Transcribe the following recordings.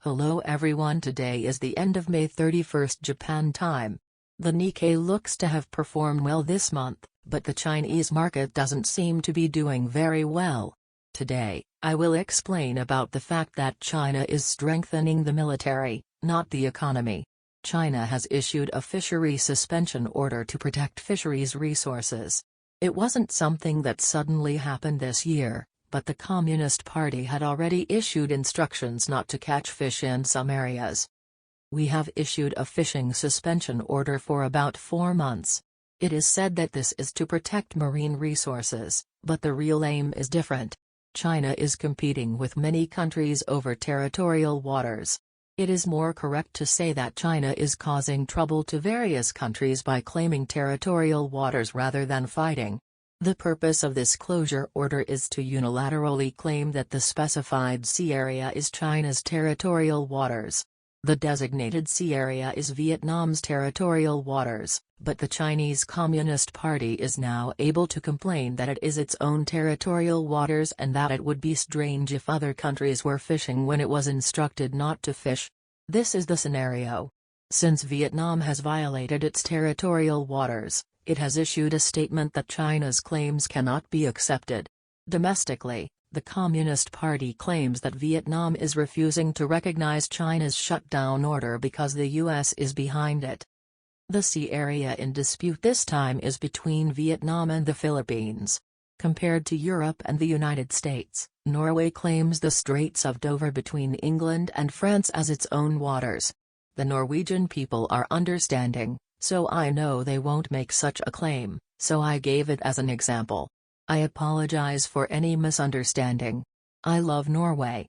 Hello everyone, today is the end of May 31st Japan time. The Nikkei looks to have performed well this month, but the Chinese market doesn't seem to be doing very well. Today, I will explain about the fact that China is strengthening the military, not the economy. China has issued a fishery suspension order to protect fisheries resources. It wasn't something that suddenly happened this year, but the Communist Party had already issued instructions not to catch fish in some areas. We have issued a fishing suspension order for about 4 months. It is said that this is to protect marine resources, but the real aim is different. China is competing with many countries over territorial waters. It is more correct to say that China is causing trouble to various countries by claiming territorial waters rather than fighting. The purpose of this closure order is to unilaterally claim that the specified sea area is China's territorial waters. The designated sea area is Vietnam's territorial waters, but the Chinese Communist Party is now able to complain that it is its own territorial waters and that it would be strange if other countries were fishing when it was instructed not to fish. This is the scenario. Since Vietnam has violated its territorial waters, it has issued a statement that China's claims cannot be accepted. Domestically, the Communist Party claims that Vietnam is refusing to recognize China's shutdown order because the U.S. is behind it. The sea area in dispute this time is between Vietnam and the Philippines. Compared to Europe and the United States, Norway claims the Straits of Dover between England and France as its own waters. The Norwegian people are understanding, so I know they won't make such a claim, so I gave it as an example. I apologize for any misunderstanding. I love Norway.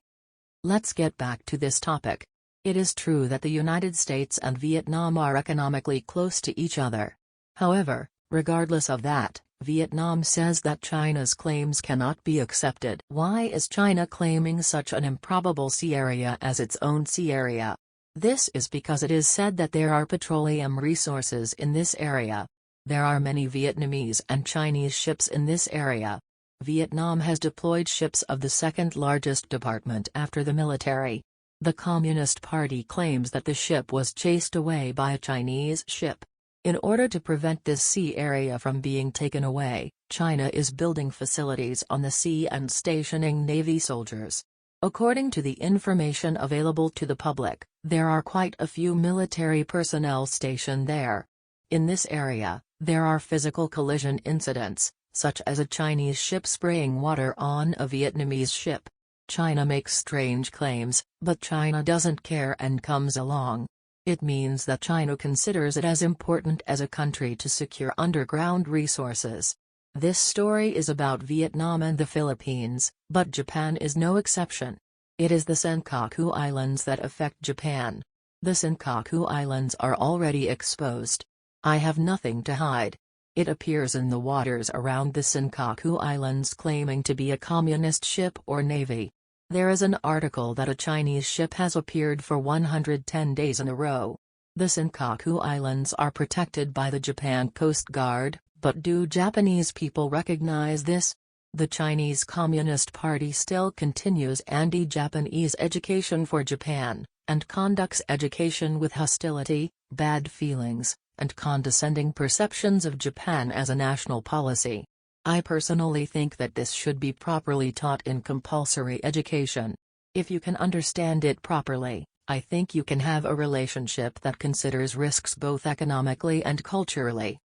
Let's get back to this topic. It is true that the United States and Vietnam are economically close to each other. However, regardless of that, Vietnam says that China's claims cannot be accepted. Why is China claiming such an improbable sea area as its own sea area? This is because it is said that there are petroleum resources in this area. There are many Vietnamese and Chinese ships in this area. Vietnam has deployed ships of the second largest department after the military. The Communist Party claims that the ship was chased away by a Chinese ship. In order to prevent this sea area from being taken away, China is building facilities on the sea and stationing Navy soldiers. According to the information available to the public, there are quite a few military personnel stationed there. In this area, there are physical collision incidents, such as a Chinese ship spraying water on a Vietnamese ship. China makes strange claims, but China doesn't care and comes along. It means that China considers it as important as a country to secure underground resources. This story is about Vietnam and the Philippines, but Japan is no exception. It is the Senkaku Islands that affect Japan. The Senkaku Islands are already exposed. I have nothing to hide. It appears in the waters around the Senkaku Islands claiming to be a communist ship or navy. There is an article that a Chinese ship has appeared for 110 days in a row. The Senkaku Islands are protected by the Japan Coast Guard, but do Japanese people recognize this? The Chinese Communist Party still continues anti-Japanese education for Japan, and conducts education with hostility, bad feelings, and condescending perceptions of Japan as a national policy. I personally think that this should be properly taught in compulsory education. If you can understand it properly, I think you can have a relationship that considers risks both economically and culturally.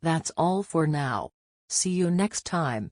That's all for now. See you next time.